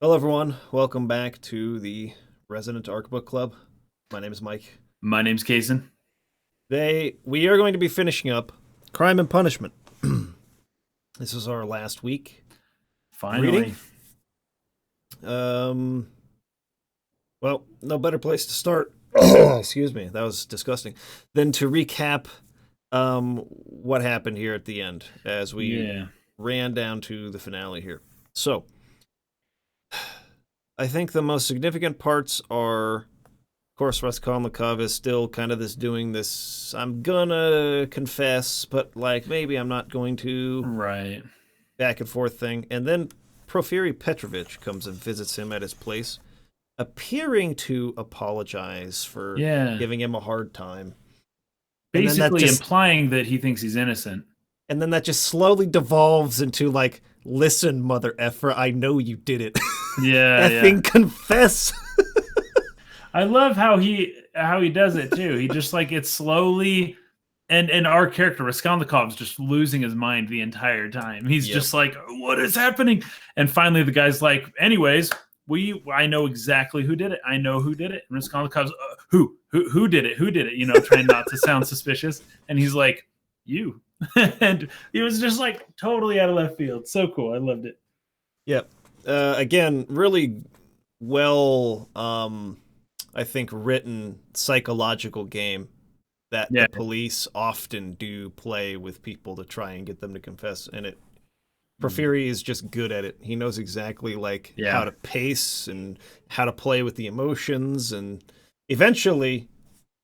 Hello, everyone. Welcome back to the Resonant Arc Book Club. My name is Mike. My name's Kason. We are going to be finishing up Crime and Punishment. This is our last week reading. Finally. Um, well, no better place to start. Excuse me, that was disgusting. Than to recap what happened here at the end as we Yeah. ran down to the finale here. So, I think the most significant parts are, of course, Raskolnikov is still kind of doing this. I'm gonna confess, but like maybe I'm not going to, Right. back and forth thing. And then Porfiry Petrovich comes and visits him at his place, appearing to apologize for Yeah. giving him a hard time. And then that Basically just implying that he thinks he's innocent. and then that just slowly devolves into like, listen, mother effer, I know you did it. Yeah, yeah. Effing confess. I love how he does it too. He just like it's slowly and our character Raskolnikov's just losing his mind the entire time. He's Yep. just like, what is happening? And finally the guy's like, anyways, I know exactly who did it. I know who did it. And Raskolnikov's who did it? Who did it? Trying not to sound suspicious. And he's like, you. And he was just like totally out of left field. So cool. I loved it. Yep. Again, really well, I think, written psychological game that the Yeah. police often do play with people to try and get them to confess. And Mm. Porfiry is just good at it. He knows exactly like how Yeah. to pace and how to play with the emotions, and eventually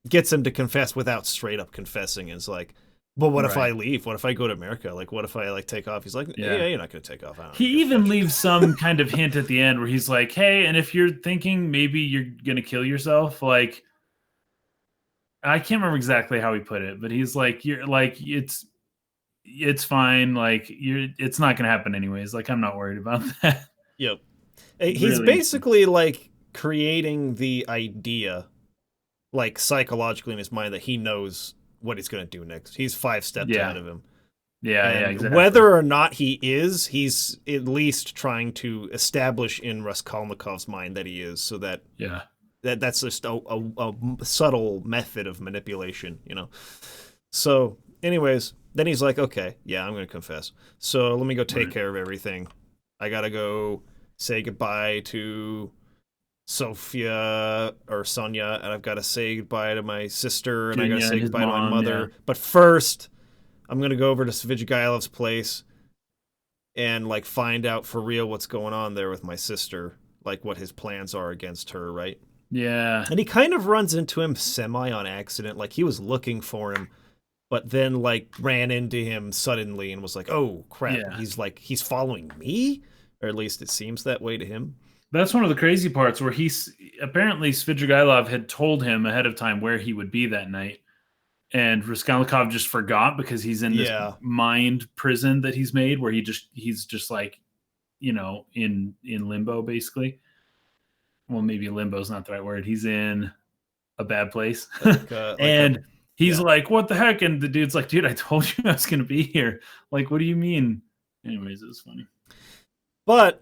gets him to confess without straight up confessing. It's like, but what if I Right. leave? What if I go to America? Like, what if I like take off? He's like, Yeah. yeah, you're not gonna take off. I don't He give a even fetch. leaves some kind of hint at the end where he's like, "Hey, and if you're thinking maybe you're gonna kill yourself, like I can't remember exactly how he put it, but he's like, you're like it's fine, like it's not gonna happen anyways. Like I'm not worried about that." Yep. He's Really interesting. basically like creating the idea, like psychologically in his mind, that he knows what he's going to do next. He's five steps ahead Yeah, of him. yeah, And exactly. whether or not he is, he's at least trying to establish in Raskolnikov's mind that he is, so Yeah, that's just a subtle method of manipulation. So, anyways, then he's like, okay, yeah, I'm going to confess. So let me go take right. care of everything. I got to go say goodbye to Sophia or Sonja, and I've got to say goodbye to my sister, and I got to Dunya and say his goodbye to my mom. Yeah, mother. But first, I'm going to go over to Svidrigailov's place and like find out for real what's going on there with my sister, like what his plans are against her, right? yeah, And he kind of runs into him semi on accident, like he was looking for him, but then like ran into him suddenly and was like, "Oh crap, yeah. he's following me," or at least it seems that way to him. That's one of the crazy parts where he's apparently Svidrigailov had told him ahead of time where he would be that night, and Raskolnikov just forgot because he's in this Yeah, mind prison that he's made where he's just like in limbo basically. Well, maybe limbo is not the right word. He's in a bad place. like a And he's yeah. like, what the heck? And the dude's like, dude, I told you I was gonna be here. Like, what do you mean? Anyways, it was funny. But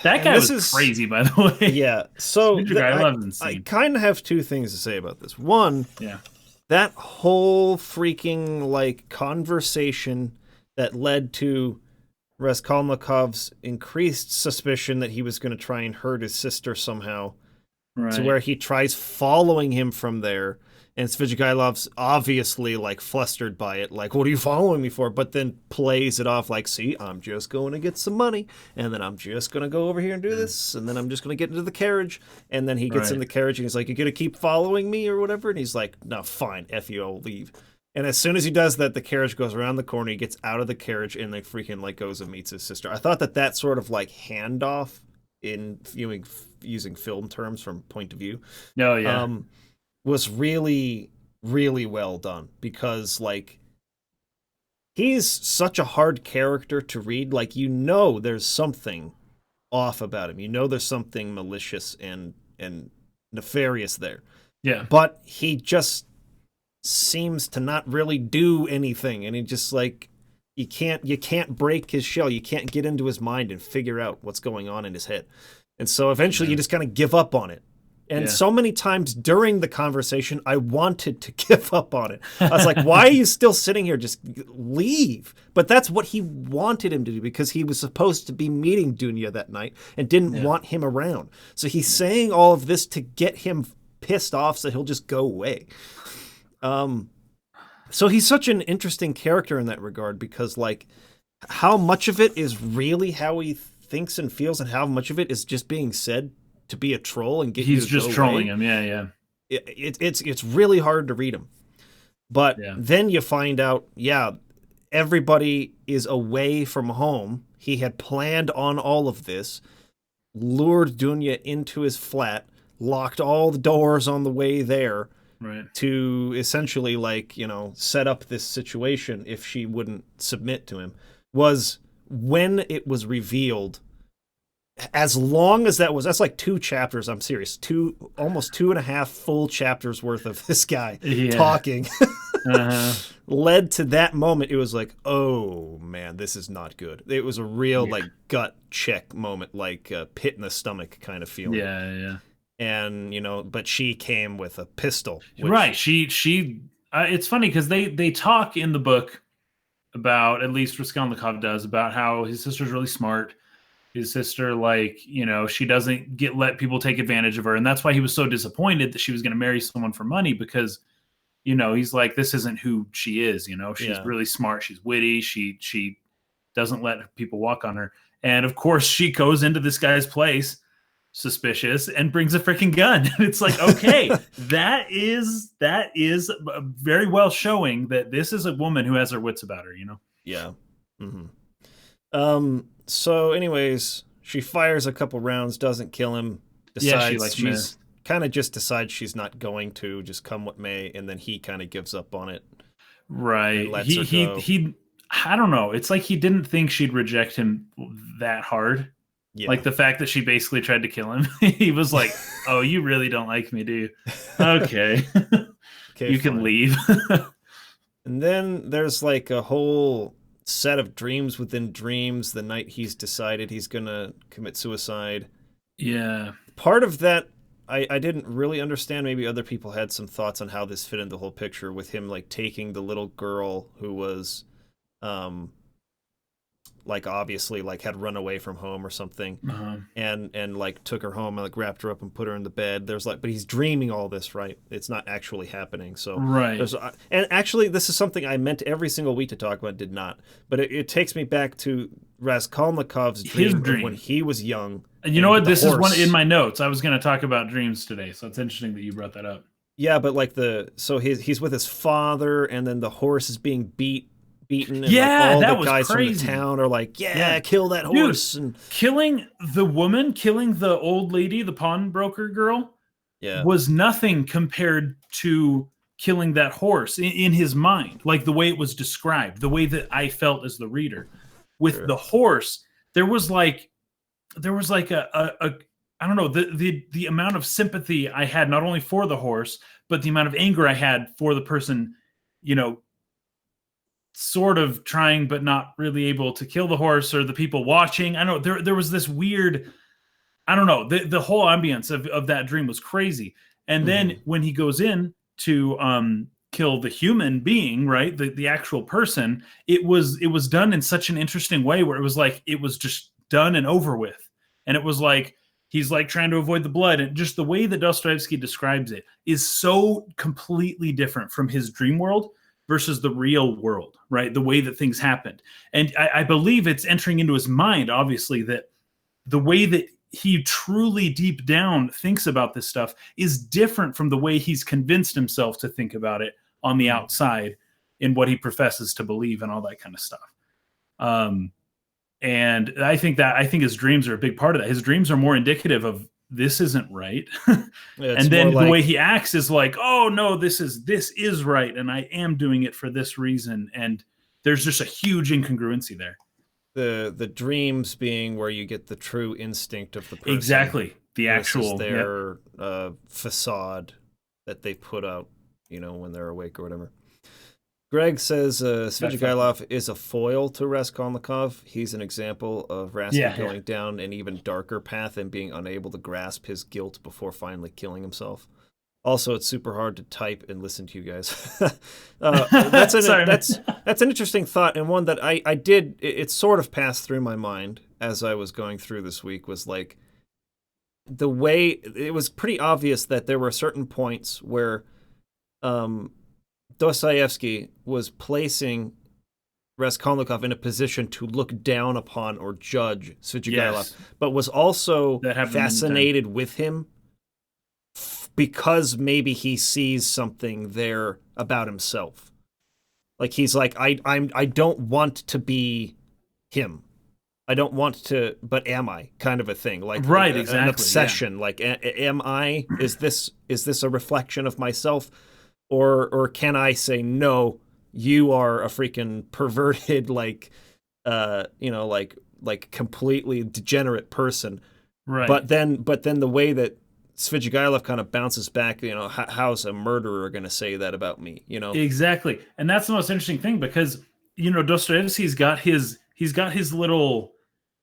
That and guy this was is crazy, by the way. yeah. So Sneaker guy loves I insane. kind of have two things to say about this. One, Yeah. that whole freaking like conversation that led to Raskolnikov's increased suspicion that he was going to try and hurt his sister somehow, to Right. where he tries following him from there. And Svigailov's obviously like flustered by it, like, what are you following me for? But then plays it off like, see, I'm just going to get some money, and then I'm just going to go over here and do Yeah. this, and then I'm just going to get into the carriage. And then he gets in Right. the carriage and he's like, you're going to keep following me or whatever? And he's like, no, fine, F you, I'll leave. And as soon as he does that, the carriage goes around the corner, he gets out of the carriage, and like freaking like goes and meets his sister. I thought that sort of like handoff in viewing using film terms from point of view Oh yeah. um, was really, really well done, because like he's such a hard character to read. Like, there's something off about him. There's something malicious and nefarious there. Yeah. But he just seems to not really do anything, and he just like you can't break his shell. You can't get into his mind and figure out what's going on in his head. And so eventually you just kind of give up on it. And so many times during the conversation, I wanted to give up on it. I was like, why are you still sitting here? Just leave. But that's what he wanted him to do, because he was supposed to be meeting Dunya that night and didn't want him around. So he's saying all of this to get him pissed off so he'll just go away. So he's such an interesting character in that regard, because like how much of it is really how he thinks and feels, and how much of it is just being said to be a troll and get you to just go trolling away. him. It's really hard to read him. But then you find out, everybody is away from home. He had planned on all of this, lured Dunya into his flat, locked all the doors on the way there, to essentially set up this situation if she wouldn't submit to him. Was when it was revealed, as long as that's like 2 chapters, I'm serious, almost 2.5 full chapters worth of this guy talking, led to that moment. It was like, oh man, this is not good. It was a real gut check moment, like a pit in the stomach kind of feeling. And but she came with a pistol, she it's funny because they talk in the book about, at least Raskolnikov does, about how his sister's really smart. His sister, she doesn't let people take advantage of her. And that's why he was so disappointed that she was going to marry someone for money, because, he's like, this isn't who she is. She's really smart. She's witty. She doesn't let people walk on her. And of course she goes into this guy's place, suspicious, and brings a freaking gun. It's like, okay, that is very well showing that this is a woman who has her wits about her, Yeah. Mm-hmm. So anyways, she fires a couple rounds, doesn't kill him, decides she's she's not going to, just come what may, and then he kind of gives up on it. Right. Lets her go. He I don't know. It's like he didn't think she'd reject him that hard. Yeah. Like the fact that she basically tried to kill him. He was like, oh, you really don't like me, do you? Okay. You can leave. And then there's like a whole set of dreams within dreams the night he's decided he's gonna commit suicide. Yeah. Part of that I didn't really understand. Maybe other people had some thoughts on how this fit into the whole picture, with him taking the little girl who was obviously had run away from home or something, and took her home and wrapped her up and put her in the bed. There's but he's dreaming all this, right? It's not actually happening. So and actually this is something I meant every single week to talk about, did not, but it takes me back to Raskolnikov's dream of when he was young. And you know what? This is one in my notes. I was going to talk about dreams today, so it's interesting that you brought that up. Yeah, but he's with his father, and then the horse is being beaten, and all that the was guys crazy. from the town are kill that horse. Dude, and killing the woman, killing the old lady, the pawnbroker girl, was nothing compared to killing that horse in his mind, like the way it was described, the way that I felt as the reader. With the horse, there was a I don't know, the amount of sympathy I had, not only for the horse, but the amount of anger I had for the person, sort of trying but not really able to kill the horse, or the people watching. I don't know, there was this weird, I don't know, the whole ambience of that dream was crazy. And then when he goes in to kill the human being, right, the actual person, it was done in such an interesting way, where it was it was just done and over with. And it was he's trying to avoid the blood, and just the way that Dostoevsky describes it is so completely different from his dream world versus the real world, right? The way that things happened. And I believe it's entering into his mind, obviously, that the way that he truly deep down thinks about this stuff is different from the way he's convinced himself to think about it on the outside, in what he professes to believe and all that kind of stuff. And I think his dreams are a big part of that. His dreams are more indicative of, this isn't right. And then the way he acts is oh no, this is right, and I am doing it for this reason. And there's just a huge incongruency there. The dreams being where you get the true instinct of the person. Exactly. The actual their facade that they put out, when they're awake or whatever. Greg says That fucked me. Svidrigailov is a foil to Raskolnikov. He's an example of Rasky Yeah, yeah. going down an even darker path and being unable to grasp his guilt before finally killing himself. Also, it's super hard to type and listen to you guys. Sorry, man. That's an interesting thought, and one that I did. It sort of passed through my mind as I was going through this week. Was like the way it was pretty obvious that there were certain points where um, Dostoevsky was placing Raskolnikov in a position to look down upon or judge Svidrigailov, Yes, but was also that happened many times. fascinated with him because maybe he sees something there about himself. Like he's like, I don't want to be him. I don't want to, but am I? Kind of a thing, like Right, an exactly. Yeah. obsession. Like, am I? Is this a reflection of myself, or can I say no? You are a freaking perverted, like, like completely degenerate person. Right. But then the way that Svidrigailov kind of bounces back, how's a murderer going to say that about me? Exactly. And that's the most interesting thing because Dostoevsky's got his little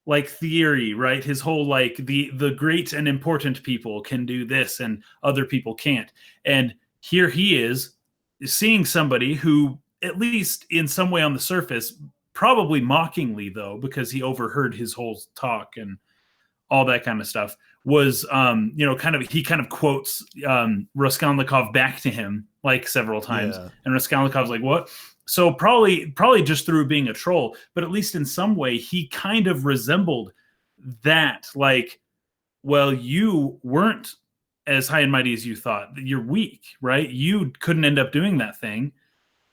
like theory, right? His whole like the great and important people can do this and other people can't. And here he is seeing somebody who, at least in some way on the surface, probably mockingly though, because he overheard his whole talk and all that kind of stuff, was he kind of quotes Raskolnikov back to him like several times, Yeah. and Raskolnikov's like, what? So probably just through being a troll, but at least in some way he kind of resembled that, like, well, you weren't as high and mighty as you thought. You're weak, right? You couldn't end up doing that thing,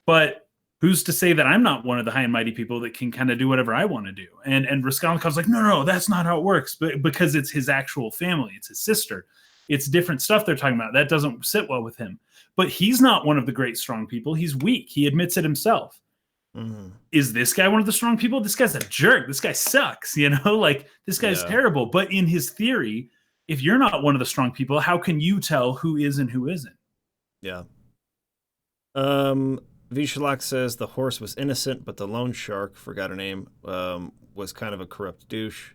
but who's to say that I'm not one of the high and mighty people that can kind of do whatever I want to do? And Raskolnikov's like, no, that's not how it works. But because it's his actual family, it's his sister, it's different stuff they're talking about. That doesn't sit well with him. But he's not one of the great strong people. He's weak. He admits it himself. Mm-hmm. Is this guy one of the strong people? This guy's a jerk. This guy sucks. Like this guy's Yeah. terrible. But in his theory, if you're not one of the strong people, how can you tell who is and who isn't? Yeah. Vishalak says the horse was innocent, but the loan shark, forgot her name, was kind of a corrupt douche.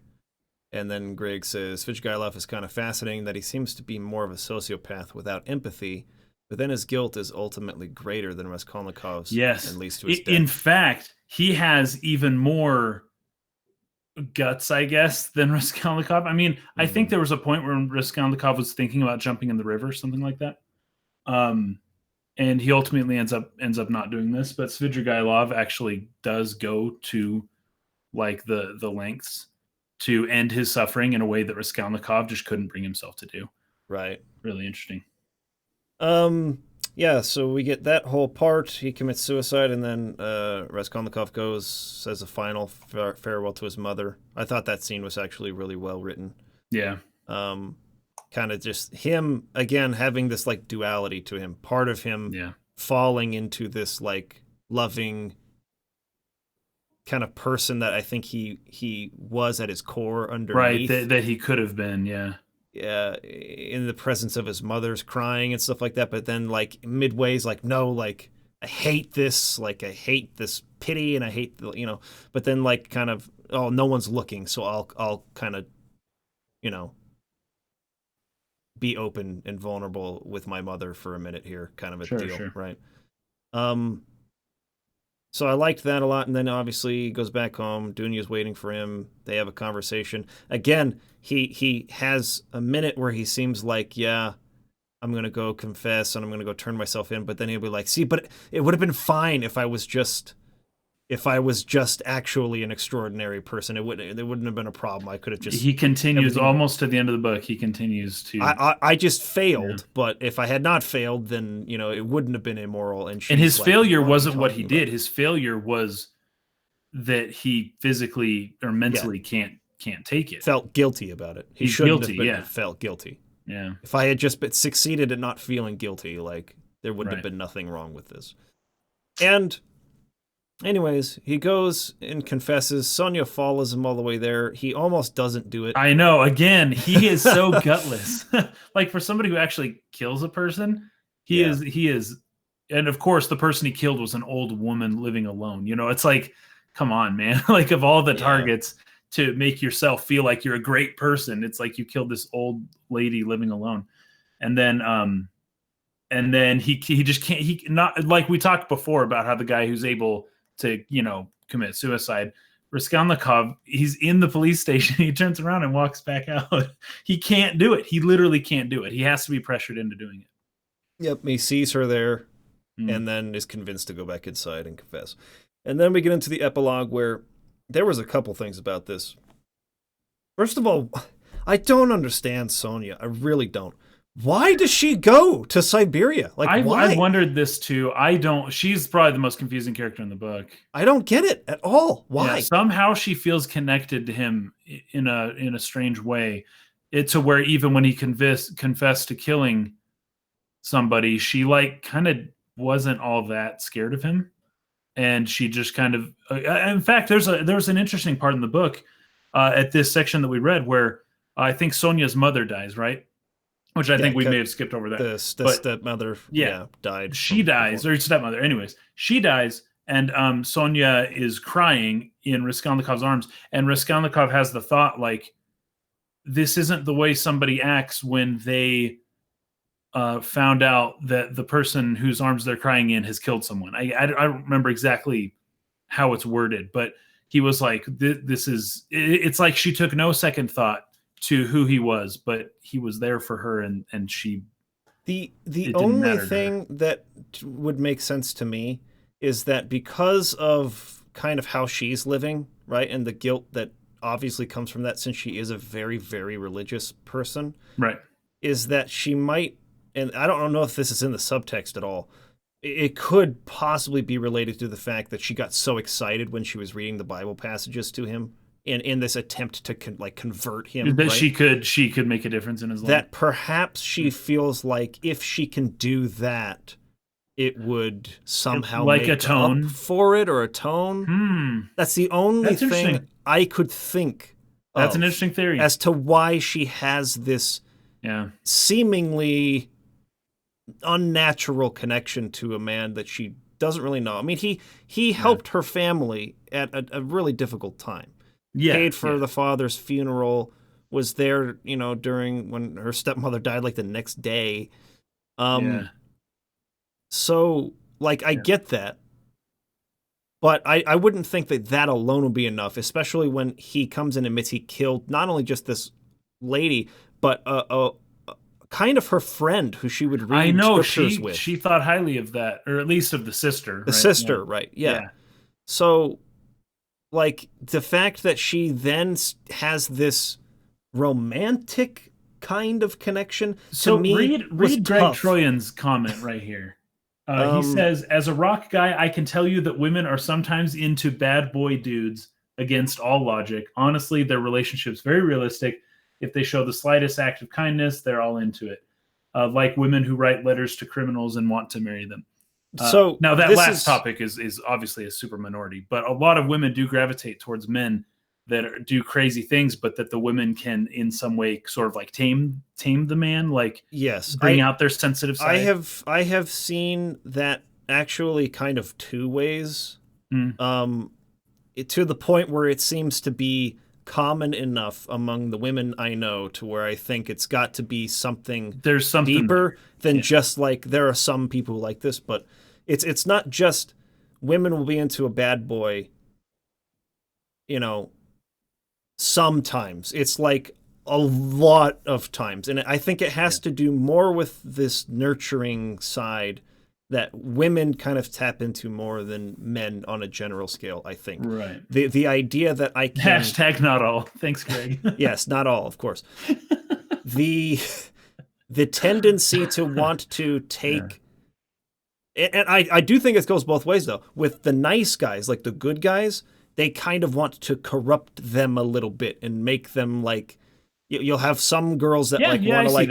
And then Greg says Svidrigailov is kind of fascinating that he seems to be more of a sociopath without empathy, but then his guilt is ultimately greater than Raskolnikov's Yes. and leads to his In death. fact, he has even more guts, I guess, than Raskolnikov. I mean, I think there was a point where Raskolnikov was thinking about jumping in the river, something like that. And he ultimately ends up not doing this, but Svidrigailov actually does go to like the lengths to end his suffering in a way that Raskolnikov just couldn't bring himself to do. Right. Really interesting. Yeah, so we get that whole part. He commits suicide, and then Raskolnikov goes, says a final farewell to his mother. I thought that scene was actually really well written. Yeah. Kind of just him, again, having this, like, duality to him. Part of him falling into this, like, loving kind of person that I think he was at his core underneath. Right, that he could have been, yeah. In the presence of his mother's crying and stuff like that, but then like midway's like, no, like I hate this pity, and I hate the, but then like kind of, oh, no one's looking, so I'll kind of, be open and vulnerable with my mother for a minute here, kind of a deal, sure. right? So I liked that a lot, and then obviously he goes back home. Dunya's waiting for him. They have a conversation. Again, he has a minute where he seems like, yeah, I'm going to go confess and I'm going to go turn myself in, but then he'll be like, see, but it would have been fine if I was just actually an extraordinary person. There wouldn't have been a problem. I could have just. He continues almost to the end of the book. He continues to. I just failed, but if I had not failed, then it wouldn't have been immoral. And his like, failure wasn't what he did. His failure was that he physically or mentally can't take it. Felt guilty about it. He shouldn't have been. Felt guilty. Yeah. If I had just succeeded at not feeling guilty, like there would have been nothing wrong with this. And anyways, he goes and confesses. Sonja follows him all the way there. He almost doesn't do it. I know. Again, he is so gutless. Like for somebody who actually kills a person, he is and of course the person he killed was an old woman living alone. You know, it's like, come on, man. Like, of all the Yeah. targets to make yourself feel like you're a great person, it's like you killed this old lady living alone. And then he just can't, he not, like we talked before about how the guy who's able to, you know, commit suicide, Raskolnikov, he's in the police station, he turns around and walks back out. He can't do it. He literally can't do it. He has to be pressured into doing it. Yep, he sees her there and then is convinced to go back inside and confess. And then we get into the epilogue where there was a couple things about this. First of all, I don't understand Sonja. I really don't. Why does she go to Siberia? Like, why? I wondered this too. I don't. She's probably the most confusing character in the book. I don't get it at all. Why? Yeah, somehow she feels connected to him in a strange way. It's to where even when he confessed to killing somebody, she like kind of wasn't all that scared of him, and she just kind of. In fact, there's an interesting part in the book at this section that we read where I think Sonja's mother dies, right? Which I think we may have skipped over that. The stepmother, died. She dies, or stepmother. Anyways, she dies, and Sonja is crying in Raskolnikov's arms, and Raskolnikov has the thought, like, this isn't the way somebody acts when they found out that the person whose arms they're crying in has killed someone. I don't remember exactly how it's worded, but he was like, this is, it's like she took no second thought to who he was, but he was there for her, and she. The only thing that would make sense to me is that because of kind of how she's living, right, and the guilt that obviously comes from that, since she is a very, very religious person, right, is that she might, and I don't know if this is in the subtext at all, it could possibly be related to the fact that she got so excited when she was reading the Bible passages to him, in this attempt to convert him, that right? she could make a difference in his life. That perhaps she feels like if she can do that, it would somehow like make atone up for it or atone. That's the only thing I could think. That's an interesting theory as to why she has this seemingly unnatural connection to a man that she doesn't really know. I mean, he helped her family at a really difficult time. Paid for the father's funeral, was there, you know, during when her stepmother died, like the next day. So, like, I get that, but I wouldn't think that alone would be enough, especially when he comes in and admits he killed not only just this lady, but kind of her friend who she would read scriptures with. She thought highly of that, or at least of the sister. The sister, right? Yeah. So, like, the fact that she then has this romantic kind of connection to me read Greg Troyan's comment right here. He says, as a rock guy, I can tell you that women are sometimes into bad boy dudes against all logic. Honestly, their relationship's very realistic. If they show the slightest act of kindness, they're all into it. Like women who write letters to criminals and want to marry them. So now that last topic is obviously a super minority, but a lot of women do gravitate towards men that do crazy things, but that the women can in some way sort of like tame the man, like bring out their sensitive side. I have seen that actually kind of two ways, to the point where it seems to be common enough among the women I know to where I think it's got to be something deeper than just like there are some people like this, but it's not just women will be into a bad boy, you know, sometimes. It's like a lot of times. And I think it has to do more with this nurturing side that women kind of tap into more than men on a general scale, I think. Right. The idea that I can... Hashtag not all. Thanks, Greg. Yes, not all, of course. The tendency to want to take... And I do think it goes both ways, though. With the nice guys, like the good guys, they kind of want to corrupt them a little bit and make them like... You'll have some girls that want to like...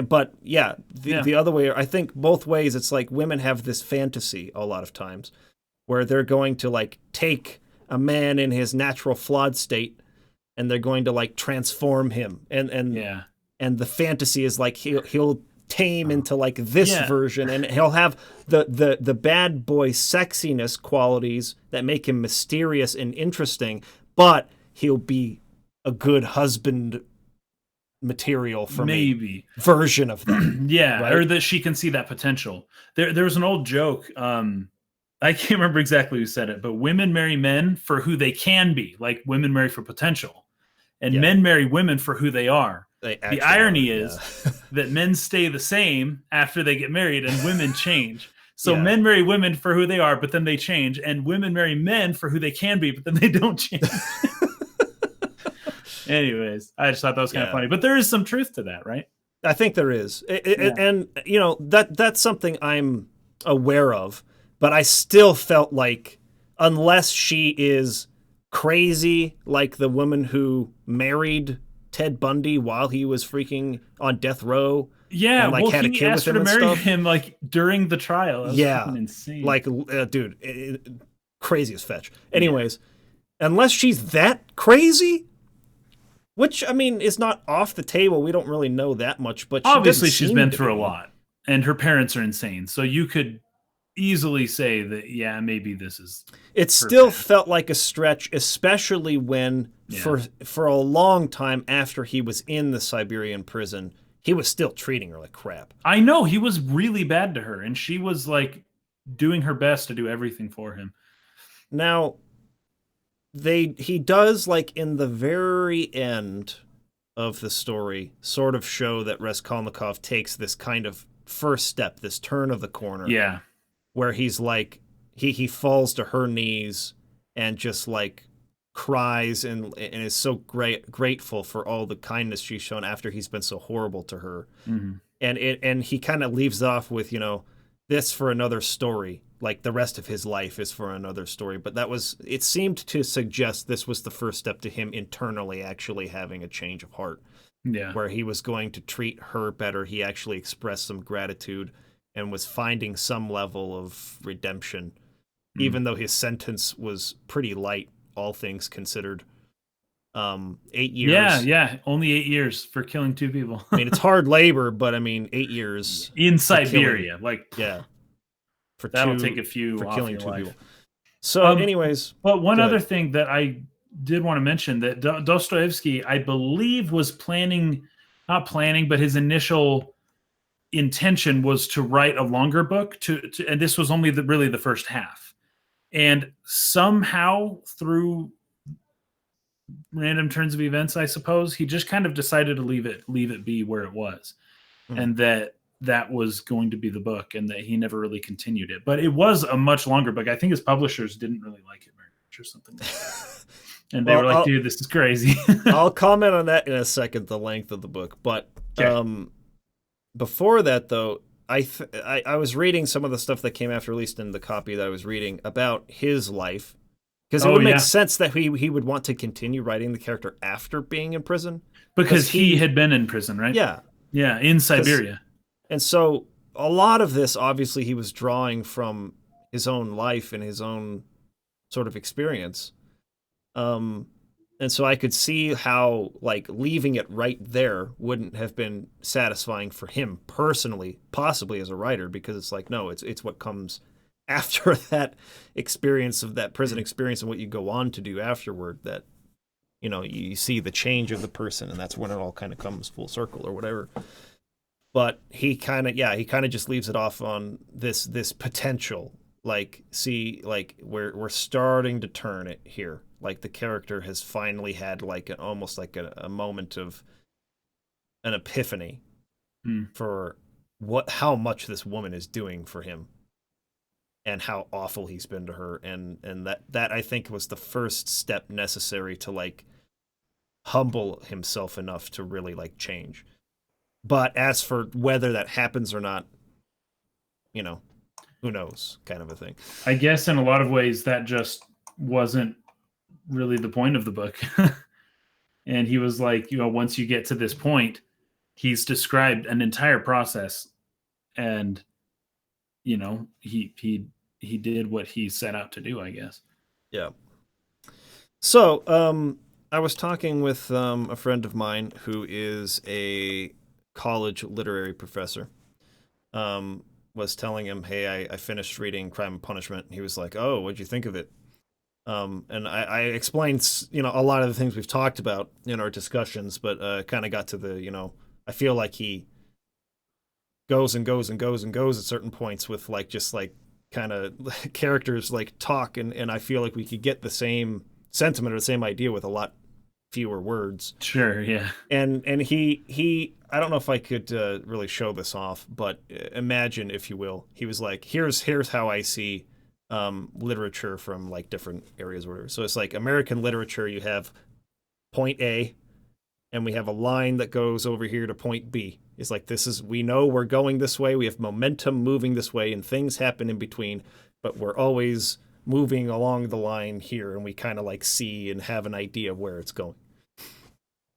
But the other way, I think both ways, it's like women have this fantasy a lot of times where they're going to like take a man in his natural flawed state and they're going to like transform him. And the fantasy is like he'll tame into like this Yeah. version, and he'll have the bad boy sexiness qualities that make him mysterious and interesting, but he'll be a good husband material for me Maybe. version of that. Yeah, right? or that she can see that potential. There was an old joke. I can't remember exactly who said it, but women marry men for who they can be, like women marry for potential, and Yeah. men marry women for who they are. They The actually irony are, is yeah. that men stay the same after they get married, and women change. So Yeah. men marry women for who they are, but then they change, and women marry men for who they can be, but then they don't change. Anyways, I just thought that was kind of Yeah. funny, but there is some truth to that, right? I think there is. Yeah. And you know, that's something I'm aware of, but I still felt like unless she is crazy like the woman who married Ted Bundy while he was freaking on death row Yeah, and like well, had a he kid with asked her him to and marry stuff. him like during the trial. That was Yeah. fucking insane. Like dude, crazy as fetch. Anyways, unless she's that crazy, which I mean is not off the table. We don't really know that much, but obviously she's been through a be. lot, and her parents are insane. So you could easily say that, yeah, maybe this is. It still felt like a stretch, especially when Yeah. for a long time after he was in the Siberian prison, he was still treating her like crap. I know he was really bad to her, and she was like doing her best to do everything for him. Now, he does like in the very end of the story sort of show that Raskolnikov takes this kind of first step, this turn of the corner. Yeah. Where he's like he falls to her knees and just like cries and is so grateful for all the kindness she's shown after he's been so horrible to her. Mm-hmm. And he kind of leaves off with, you know, this for another story. Like the rest of his life is for another story. But it seemed to suggest this was the first step to him internally actually having a change of heart. Yeah. Where he was going to treat her better. He actually expressed some gratitude and was finding some level of redemption, even though his sentence was pretty light, all things considered. 8 years. Yeah, only 8 years for killing 2 people. I mean, it's hard labor, but I mean, 8 years in Siberia, that'll take a few for off killing your 2 life. people. So, anyways, but one other thing that I did want to mention that Dostoevsky, I believe, was not planning, but his initial intention was to write a longer book and this was only really the first half, and somehow through random turns of events, I suppose, he just kind of decided to leave it be where it was, and that was going to be the book, and that he never really continued it. But it was a much longer book. I think his publishers didn't really like it very much or something like that. And they were like, dude, this is crazy. I'll comment on that in a second, the length of the book. But before that, though, I was reading some of the stuff that came after, at least in the copy that I was reading, about his life. Because it would make sense that he would want to continue writing the character after being in prison. Because he had been in prison, right? Yeah. Yeah, in Siberia. And so a lot of this, obviously, he was drawing from his own life and his own sort of experience. And so I could see how, like, leaving it right there wouldn't have been satisfying for him personally, possibly as a writer, because it's like, no, it's what comes after that experience of that prison experience and what you go on to do afterward that, you know, you see the change of the person, and that's when it all kind of comes full circle or whatever. But he kind of just leaves it off on this potential, like, see, like we're starting to turn it here. Like the character has finally had like almost like a moment of an epiphany for how much this woman is doing for him and how awful he's been to her, and that I think was the first step necessary to like humble himself enough to really like change. But as for whether that happens or not, you know, who knows, kind of a thing. I guess in a lot of ways that just wasn't really the point of the book. And he was like, you know, once you get to this point, he's described an entire process, and, you know, he did what he set out to do, I guess. Yeah. So, I was talking with a friend of mine who is a college literary professor, was telling him, "Hey, I finished reading Crime and Punishment." And he was like, "Oh, what'd you think of it?" And I explained, a lot of the things we've talked about in our discussions, but kind of got to the, I feel like he goes and goes and goes and goes at certain points with like just like kind of characters like talk, and I feel like we could get the same sentiment or the same idea with a lot fewer words. Sure, yeah. And he I don't know if I could really show this off, but imagine, if you will, he was like, here's how I see literature from like different areas or whatever. So it's like American literature, you have point A, and we have a line that goes over here to point B. It's like, we know we're going this way, we have momentum moving this way, and things happen in between, but we're always moving along the line here, and we kind of like see and have an idea of where it's going.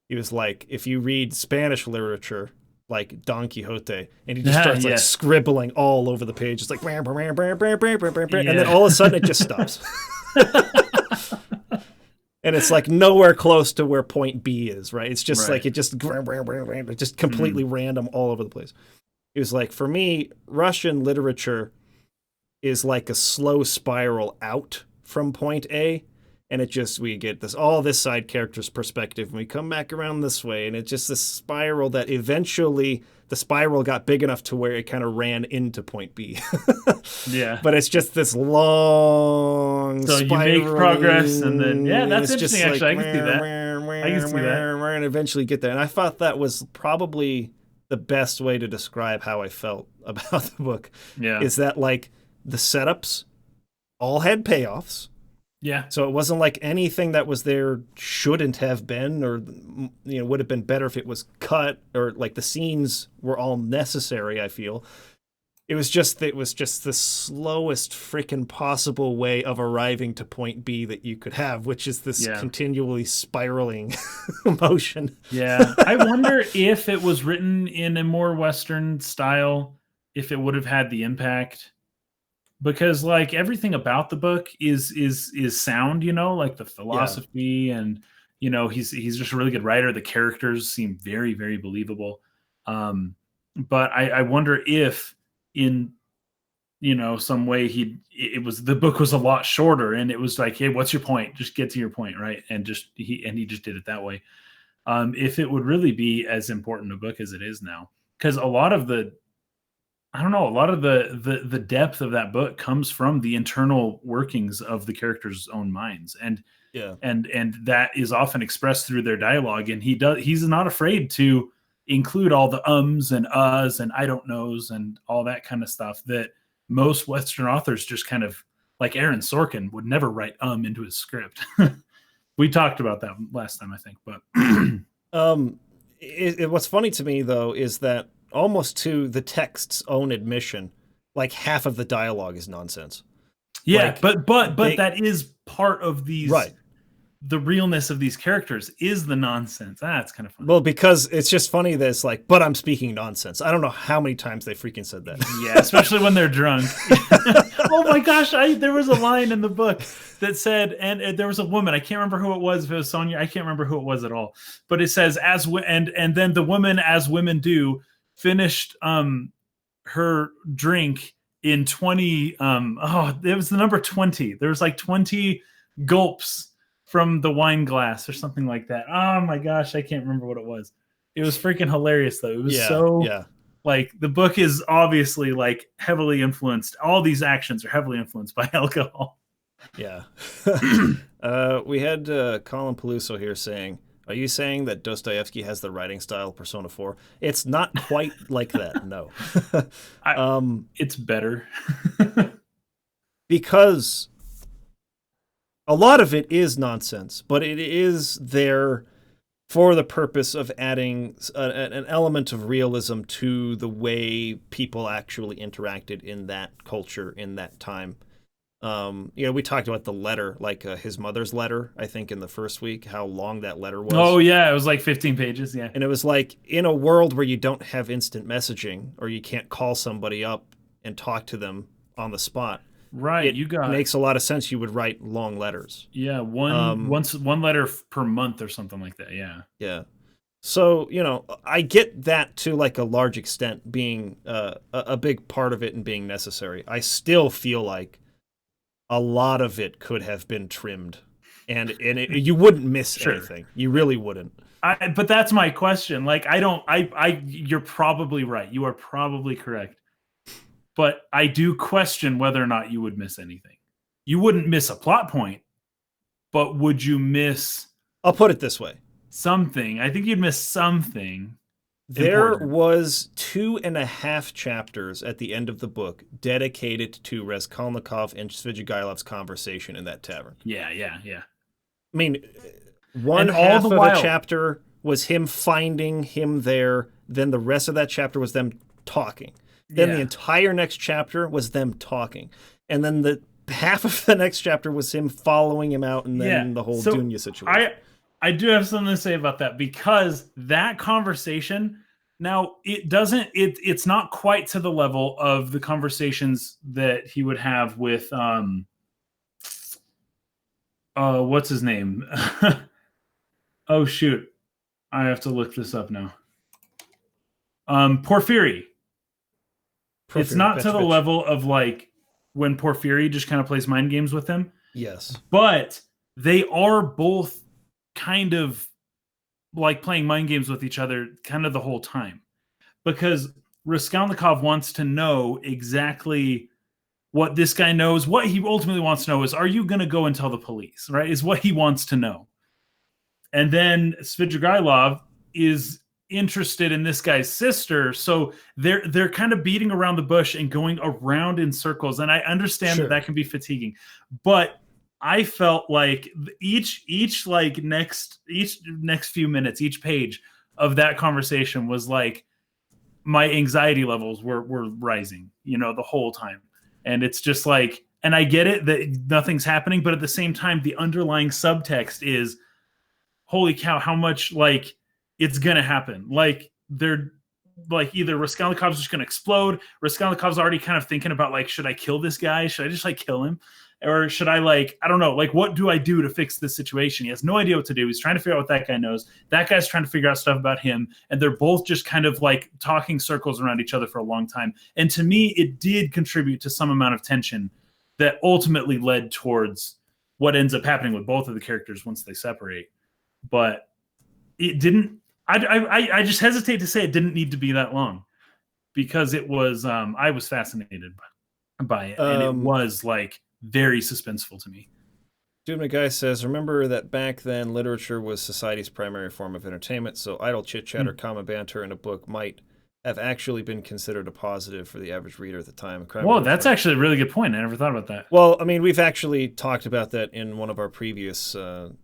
He was like, if you read Spanish literature, like Don Quixote, and he just starts like scribbling all over the page. It's like, and then all of a sudden it just stops. And it's like nowhere close to where point B is, right? It's just like, it just completely random all over the place. He was like, for me, Russian literature is like a slow spiral out from point A. And we get this side character's perspective, and we come back around this way, and it's just this spiral that eventually the spiral got big enough to where it kind of ran into point B. Yeah. But it's just this long so you make progress, and then that's interesting. Actually, I can see that. I can see that. And eventually get there. And I thought that was probably the best way to describe how I felt about the book. Yeah. Is that like the setups all had payoffs. Yeah. So it wasn't like anything that was there shouldn't have been, or would have been better if it was cut, or like the scenes were all necessary. I feel it was just the slowest freaking possible way of arriving to point B that you could have, which is this continually spiraling motion. Yeah. I wonder if it was written in a more Western style, if it would have had the impact. Because like everything about the book is sound, like the philosophy, and he's just a really good writer. The characters seem very, very believable. But I wonder if in some way the book was a lot shorter, and it was like, hey, what's your point? Just get to your point, right? And he just did it that way. If it would really be as important a book as it is now, because a lot of the depth of that book comes from the internal workings of the characters' own minds. And that is often expressed through their dialogue. And he's not afraid to include all the ums and uhs and I don't knows and all that kind of stuff that most Western authors just kind of, like Aaron Sorkin, would never write into his script. We talked about that last time, I think. But what's funny to me though is that, almost to the text's own admission, like half of the dialogue is nonsense. Yeah, like, but that is part of these, right? The realness of these characters is the nonsense. It's kind of funny. Well, because it's just funny that it's like, but I'm speaking nonsense. I don't know how many times they freaking said that. Yeah, especially when they're drunk. Oh my gosh, there was a line in the book that said, and there was a woman, I can't remember who it was, if it was Sonja, I can't remember who it was at all. But it says, and then the woman, as women do, finished her drink in 20 it was the number 20. There was like 20 gulps from the wine glass or something like that. Oh my gosh, I can't remember what it was. It was freaking hilarious though. It was like the book is obviously like heavily influenced. All these actions are heavily influenced by alcohol. Yeah. We had Colin Peluso here saying, are you saying that Dostoevsky has the writing style of Persona 4? It's not quite like that, no. It's better. Because a lot of it is nonsense, but it is there for the purpose of adding an element of realism to the way people actually interacted in that culture, in that time. We talked about the letter, like his mother's letter, I think in the first week, how long that letter was. Oh yeah, it was like 15 pages. Yeah. And it was like, in a world where you don't have instant messaging, or you can't call somebody up and talk to them on the spot. Right. It makes a lot of sense. You would write long letters. Yeah. One letter per month or something like that. Yeah. Yeah. So, I get that to like a large extent being a big part of it and being necessary. I still feel like a lot of it could have been trimmed, and you wouldn't miss Sure. anything. You really wouldn't. But that's my question. Like, you're probably right. You are probably correct. But I do question whether or not you would miss anything. You wouldn't miss a plot point, but would you miss I'll put it this way. something? I think you'd miss something. There Important. was 2.5 chapters at the end of the book dedicated to Raskolnikov and Svidrigailov's conversation in that tavern. Yeah. I mean, one And all half the of while- a chapter was him finding him there. Then the rest of that chapter was them talking. Then Yeah. the entire next chapter was them talking. And then the half of the next chapter was him following him out, and then the whole So, Dunya situation. I do have something to say about that, because that conversation, now it's not quite to the level of the conversations that he would have with what's his name? Oh shoot. I have to look this up now. Porphyry. It's not to the Petrovich. level of like when Porphyry just kind of plays mind games with him. Yes. But they are both kind of like playing mind games with each other kind of the whole time, because Raskolnikov wants to know exactly what this guy knows. What he ultimately wants to know is, are you going to go and tell the police, right? Is what he wants to know. And then Svidrigailov is interested in this guy's sister, so they're kind of beating around the bush and going around in circles, and I understand Sure. that can be fatiguing, but I felt like each next few minutes, each page of that conversation was like my anxiety levels were rising, the whole time. And it's just like, and I get it that nothing's happening, but at the same time, the underlying subtext is, holy cow, how much like it's gonna happen. Like they're like, either Raskolnikov's just gonna explode. Raskolnikov's already kind of thinking about like, should I kill this guy? Should I just like kill him? Or should I I don't know, like what do I do to fix this situation? He has no idea what to do. He's trying to figure out what that guy knows. That guy's trying to figure out stuff about him. And they're both just kind of like talking circles around each other for a long time. And to me, it did contribute to some amount of tension that ultimately led towards what ends up happening with both of the characters once they separate. But it didn't, I just hesitate to say it didn't need to be that long, because it was, I was fascinated by it. And it was like very suspenseful to me. Dude McGuy says, remember that back then literature was society's primary form of entertainment, so idle chit-chat or common banter in a book might have actually been considered a positive for the average reader at the time. Whoa, that's actually a really good point. I never thought about that. Well, I mean, we've actually talked about that in one of our previous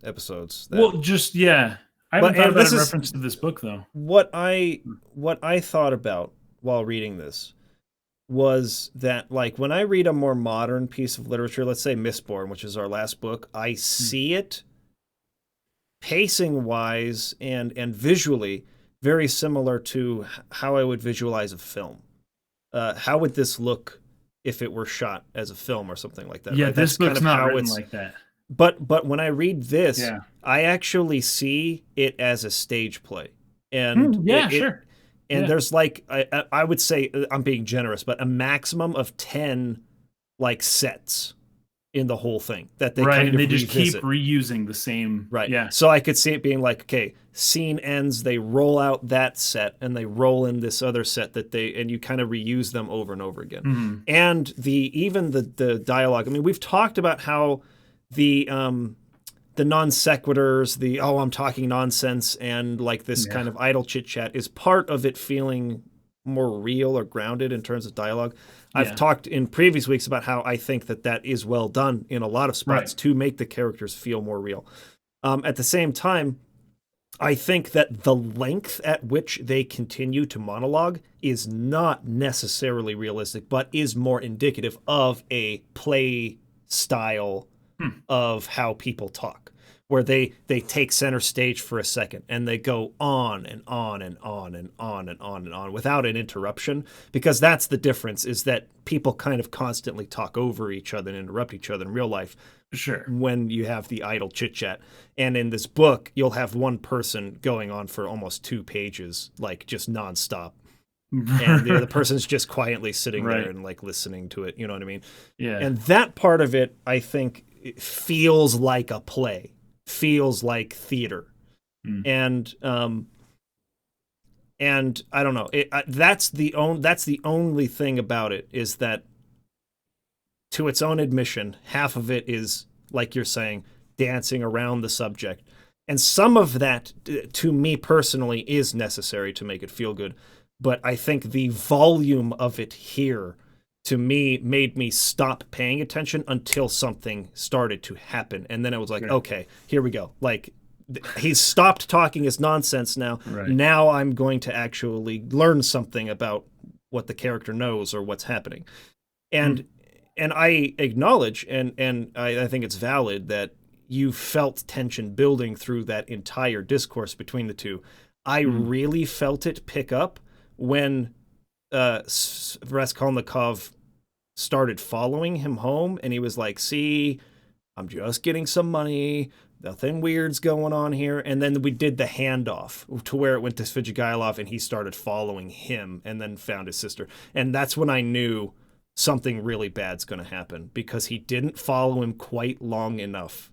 episodes. Well, just, yeah. I haven't thought about it in reference to this book, though. What I thought about while reading this was that, like, when I read a more modern piece of literature, let's say Mistborn, which is our last book, I see it pacing-wise and visually very similar to how I would visualize a film. How would this look if it were shot as a film or something like that? Yeah, right? this book's not written like that. But when I read this, I actually see it as a stage play. And sure. And there's like, I would say, I'm being generous, but a maximum of 10 like sets in the whole thing that they kind of they revisit. just keep reusing the same. Right. Yeah. So I could see it being like, okay, scene ends, they roll out that set and they roll in this other set and you kind of reuse them over and over again. Mm-hmm. And even the dialogue. I mean, we've talked about how the non sequiturs, I'm talking nonsense, and like this kind of idle chit chat is part of it feeling more real or grounded in terms of dialogue. I've talked in previous weeks about how I think that is well done in a lot of spots to make the characters feel more real. At the same time, I think that the length at which they continue to monologue is not necessarily realistic, but is more indicative of a play style of how people talk. where they take center stage for a second and they go on and on and on and on and on and on without an interruption, because that's the difference, is that people kind of constantly talk over each other and interrupt each other in real life. Sure. When you have the idle chit chat. And in this book, you'll have one person going on for almost 2 pages, like just nonstop. And the other person's just quietly sitting there and like listening to it. You know what I mean? Yeah. And that part of it, I think, it feels like a play, feels like theater. And I don't know. That's the only thing about it, is that, to its own admission, half of it is, like you're saying, dancing around the subject. And some of that, to me personally, is necessary to make it feel good. But I think the volume of it here, to me, made me stop paying attention until something started to happen. And then I was like, okay, here we go. Like, he's stopped talking his nonsense now. Now I'm going to actually learn something about what the character knows or what's happening. And I acknowledge, and I think it's valid, that you felt tension building through that entire discourse between the two. I really felt it pick up when Raskolnikov started following him home, and he was like, see, I'm just getting some money, nothing weird's going on here. And then we did the handoff to where it went to Svidrigailov, and he started following him and then found his sister. And that's when I knew something really bad's going to happen, because he didn't follow him quite long enough.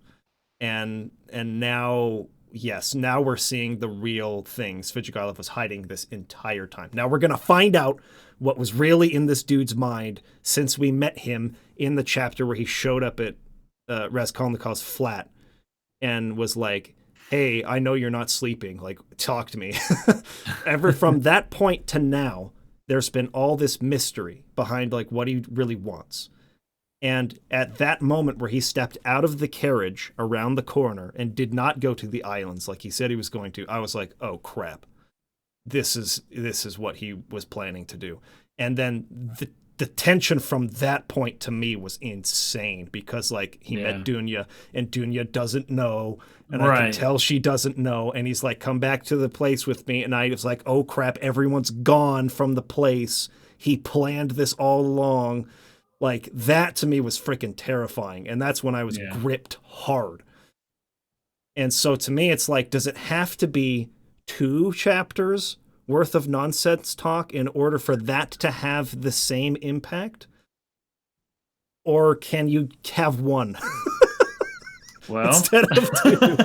And now, yes, now we're seeing the real thing Svidrigailov was hiding this entire time. Now we're going to find out what was really in this dude's mind since we met him in the chapter where he showed up at Raskolnikov's flat and was like, hey, I know you're not sleeping. Like, talk to me. Ever from that point to now, there's been all this mystery behind like what he really wants. And at that moment where he stepped out of the carriage around the corner and did not go to the islands like he said he was going to, I was like, oh crap, this is what he was planning to do. And then the tension from that point to me was insane, because like he met Dunya, and Dunya doesn't know, and I can tell she doesn't know, and he's like, come back to the place with me, and I was like, oh crap, everyone's gone from the place. He planned this all along. Like, that to me was freaking terrifying, and that's when I was gripped hard. And so to me, it's like, does it have to be 2 chapters worth of nonsense talk in order for that to have the same impact? Or can you have 1? Well, instead of 2.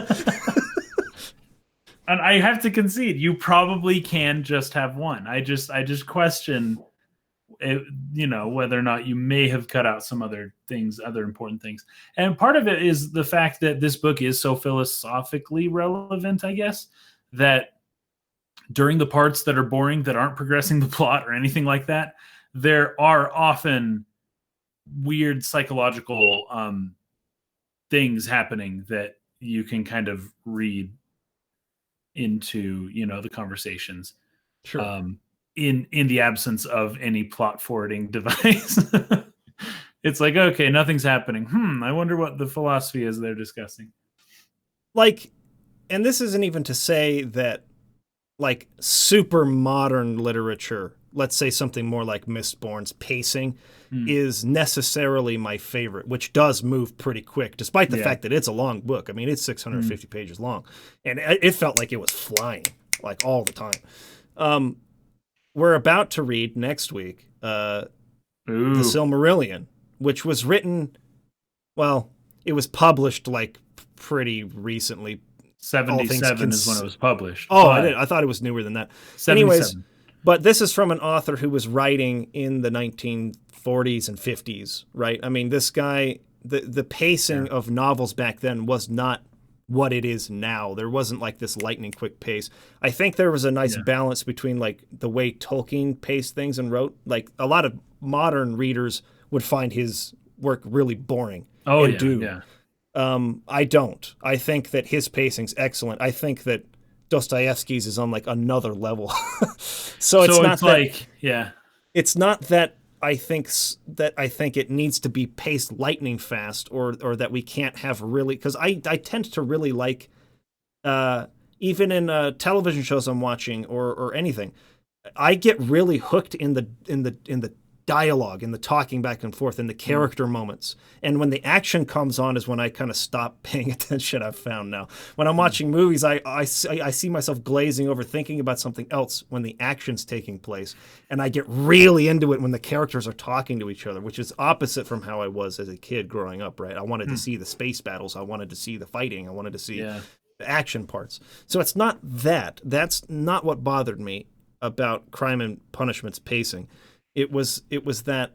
And I have to concede, you probably can just have 1. I just question whether or not you may have cut out some other things, other important things. And part of it is the fact that this book is so philosophically relevant, I guess, that during the parts that are boring, that aren't progressing the plot or anything like that, there are often weird psychological things happening that you can kind of read into, the conversations. Sure. In the absence of any plot forwarding device. It's like, okay, nothing's happening. I wonder what the philosophy is they're discussing. Like, and this isn't even to say that like super modern literature, let's say something more like Mistborn's pacing, is necessarily my favorite, which does move pretty quick, despite the fact that it's a long book. I mean, it's 650 pages long, and it felt like it was flying, like, all the time. We're about to read next week The Silmarillion, which was written, well, it was published like pretty recently. 77 is when it was published. Oh, I thought it was newer than that. 77. Anyways, but this is from an author who was writing in the 1940s and 50s, right? I mean, this guy, the pacing of novels back then was not what it is now. There wasn't like this lightning quick pace. I think there was a nice balance between like the way Tolkien paced things and wrote. Like, a lot of modern readers would find his work really boring. Oh, and I don't. I think that his pacing's excellent. I think that Dostoevsky's is on like another level. So it's not like, it's not that I think it needs to be paced lightning fast, or that we can't have really, because I tend to really like even in television shows I'm watching or anything, I get really hooked in the dialogue, in the talking back and forth, in the character moments. And when the action comes on is when I kind of stop paying attention. I've found now when I'm watching movies, I see myself glazing over, thinking about something else when the action's taking place, and I get really into it when the characters are talking to each other, which is opposite from how I was as a kid growing up. Right, I wanted to see the space battles, I wanted to see the fighting, I wanted to see the action parts. So it's not that. That's not what bothered me about Crime and Punishment's pacing. It was that.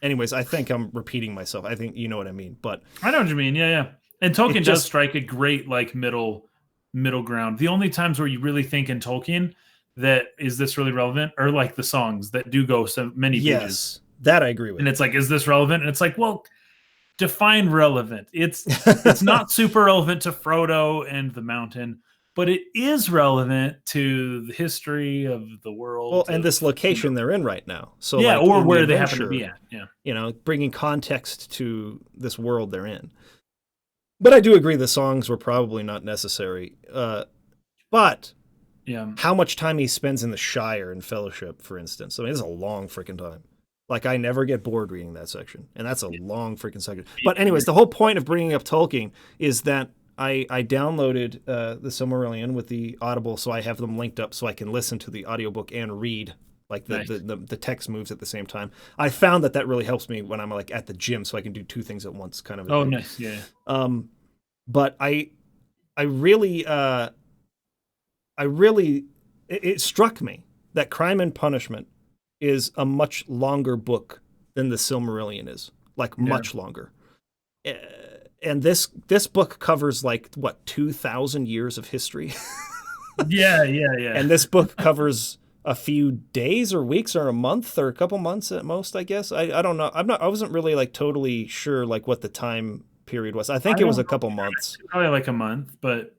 Anyways, I think I'm repeating myself. I think you know what I mean, but I know what you mean. Yeah. And Tolkien does strike a great like middle ground. The only times where you really think in Tolkien that is this really relevant are like the songs that do go so many pages. Yes, that I agree with. And it's like, is this relevant? And it's like, well, define relevant. It's not super relevant to Frodo and the mountain, but it is relevant to the history of the world. Well, and this location they're in right now. So yeah, like or where they happen to be at. Yeah, you know, bringing context to this world they're in. But I do agree the songs were probably not necessary. But yeah, how much time he spends in the Shire in Fellowship, for instance. I mean, it's a long freaking time. Like, I never get bored reading that section, and that's a long freaking section. But anyways, the whole point of bringing up Tolkien is that I downloaded the Silmarillion with the Audible, so I have them linked up so I can listen to the audiobook and read, like the text moves at the same time. I found that really helps me when I'm like at the gym, so I can do two things at once, kind of. Oh, nice, yeah. But I really, it struck me that Crime and Punishment is a much longer book than the Silmarillion is, like much longer. And this book covers like what 2,000 years of history. yeah. And this book covers a few days or weeks or a month or a couple months at most, I guess. I don't know. I wasn't really like totally sure like what the time period was. I think it was a couple months. Probably like a month, but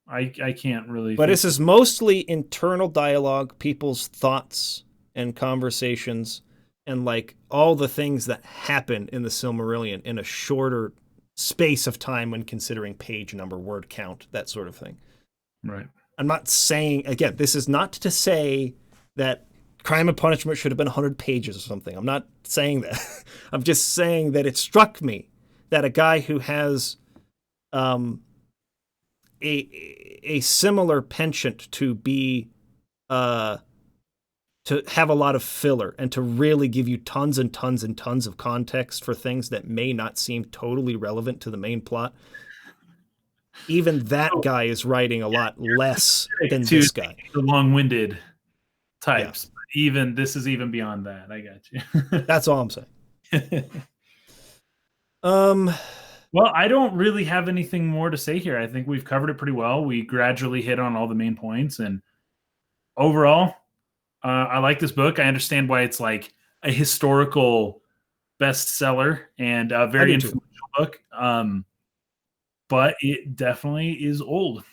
I can't really. But this is mostly internal dialogue, people's thoughts and conversations, and like all the things that happen in the Silmarillion in a shorter space of time when considering page number, word count, that sort of thing. Right. I'm not saying, again, this is not to say that Crime and Punishment should have been 100 pages or something. I'm not saying that. I'm just saying that it struck me that a guy who has a similar penchant to be to have a lot of filler and to really give you tons and tons and tons of context for things that may not seem totally relevant to the main plot. Even that guy is writing a lot less than this guy. The long-winded types. Yeah. This is even beyond that. I got you. That's all I'm saying. Well, I don't really have anything more to say here. I think we've covered it pretty well. We gradually hit on all the main points, and overall, I like this book. I understand why it's like a historical bestseller and a very influential book. But it definitely is old.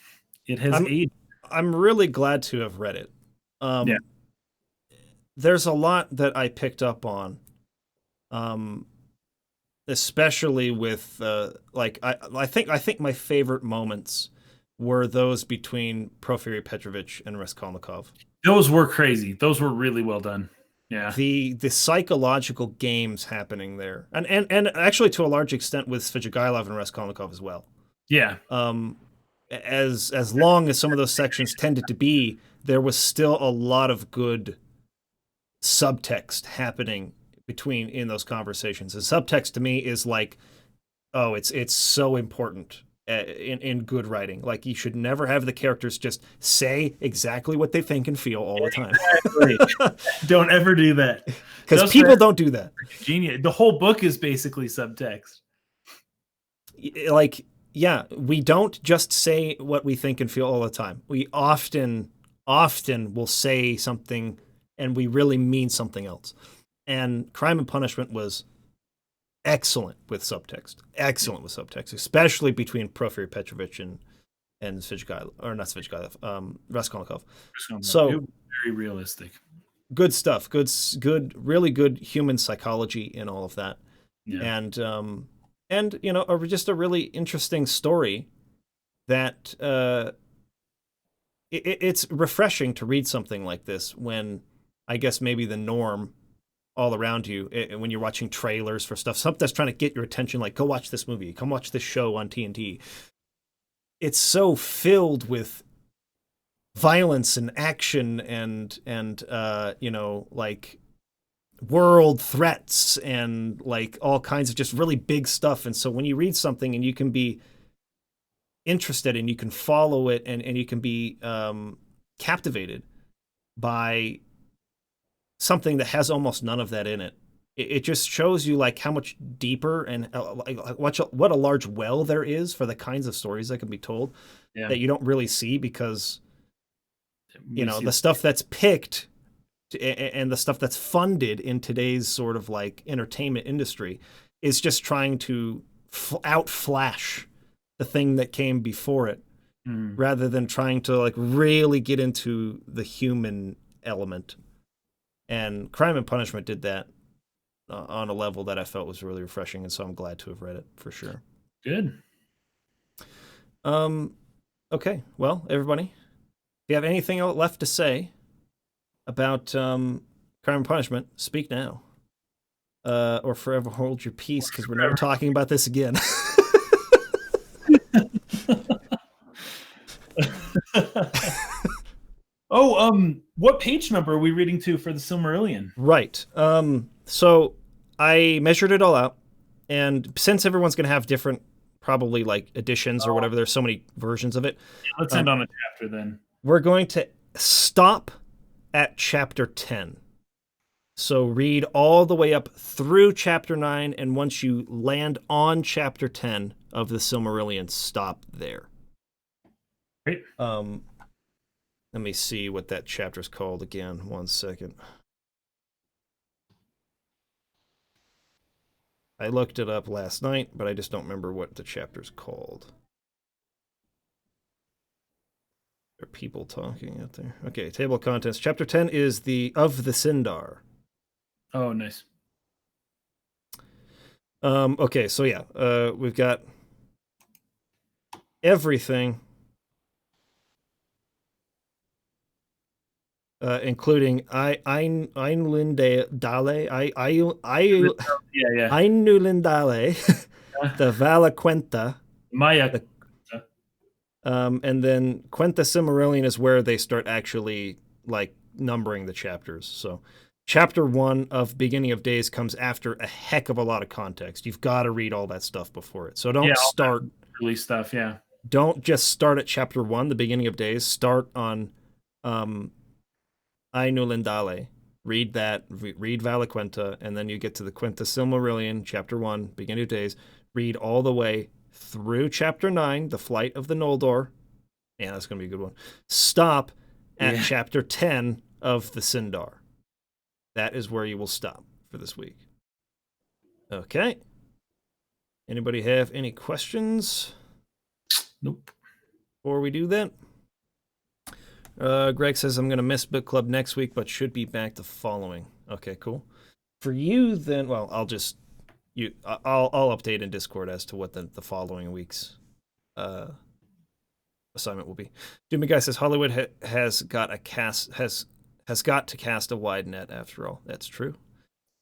It has aged. I'm really glad to have read it. Yeah. There's a lot that I picked up on, especially with I think my favorite moments were those between Porfiry Petrovich and Raskolnikov. Those were crazy. Those were really well done. Yeah. The psychological games happening there, and actually to a large extent with Svidrigailov and Raskolnikov as well. Yeah. As long as some of those sections tended to be, there was still a lot of good subtext happening in those conversations. The subtext to me is like, oh, it's so important in good writing. Like, you should never have the characters just say exactly what they think and feel all the time. Exactly. Don't ever do that. Because people don't do that. Genius. The whole book is basically subtext. Like, yeah, we don't just say what we think and feel all the time. We often will say something and we really mean something else. And Crime and Punishment was excellent with subtext. Excellent with subtext, especially between Porfiry Petrovich and Svidrigailov, or not Svidrigailov, Raskolnikov. So very realistic. good stuff. Really good human psychology in all of that. Yeah. And just a really interesting story that it's refreshing to read something like this when I guess maybe the norm all around you when you're watching trailers for stuff that's trying to get your attention, like go watch this movie, come watch this show on TNT. It's so filled with violence and action and like world threats and like all kinds of just really big stuff. And so when you read something and you can be interested and you can follow it and you can be captivated by something that has almost none of that in it, it just shows you like how much deeper and what a large well there is for the kinds of stories that can be told that you don't really see, because the stuff that's picked and the stuff that's funded in today's sort of like entertainment industry is just trying to outflash the thing that came before it, rather than trying to like really get into the human element. And Crime and Punishment did that on a level that I felt was really refreshing, and so I'm glad to have read it for sure. Good. Okay, well, everybody, if you have anything else left to say about Crime and Punishment, speak now, or forever hold your peace, because we're never talking about this again. What page number are we reading to for the Silmarillion? Right. So I measured it all out, and since everyone's going to have different, probably like editions or whatever, there's so many versions of it. Yeah, let's end on a chapter then. We're going to stop at chapter 10. So read all the way up through chapter 9, and once you land on chapter 10 of the Silmarillion, stop there. Great. Let me see what that chapter's called again. 1 second. I looked it up last night, but I just don't remember what the chapter's called. There are people talking out there. Okay, table of contents. Chapter 10 is the Of the Sindar. Oh, nice. Okay, so yeah, we've got everything, including Einlundale, Einlundale, the Valaquenta, Maya. and then Quenta Silmarillion is where they start actually like numbering the chapters. So chapter 1 of Beginning of Days comes after a heck of a lot of context. You've got to read all that stuff before it. So don't start early stuff. Yeah. Don't just start at chapter 1, the Beginning of Days. Start on Ainulindale. Read that. Read Valaquenta, and then you get to the Quenta Silmarillion, chapter 1, Beginning of Days. Read all the way through chapter 9, the Flight of the Noldor. Yeah, that's going to be a good one. Stop at chapter 10 of the Sindar. That is where you will stop for this week. Okay. Anybody have any questions? Nope. Before we do that? Greg says, I'm going to miss book club next week, but should be back the following. Okay, cool. For you, then, well, I'll update in Discord as to what the following week's assignment will be. Doom Guy says Hollywood has got to cast a wide net after all. That's true.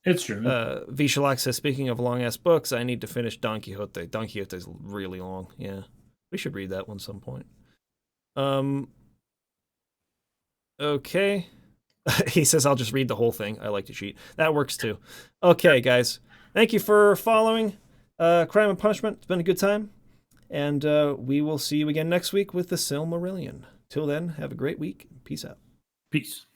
It's true. Vishalak says, speaking of long ass books, I need to finish Don Quixote. Don Quixote is really long. Yeah, we should read that one some point. Okay. He says, I'll just read the whole thing. I like to cheat. That works too. Okay, guys. Thank you for following Crime and Punishment. It's been a good time. And we will see you again next week with the Silmarillion. Till then, have a great week. Peace out. Peace.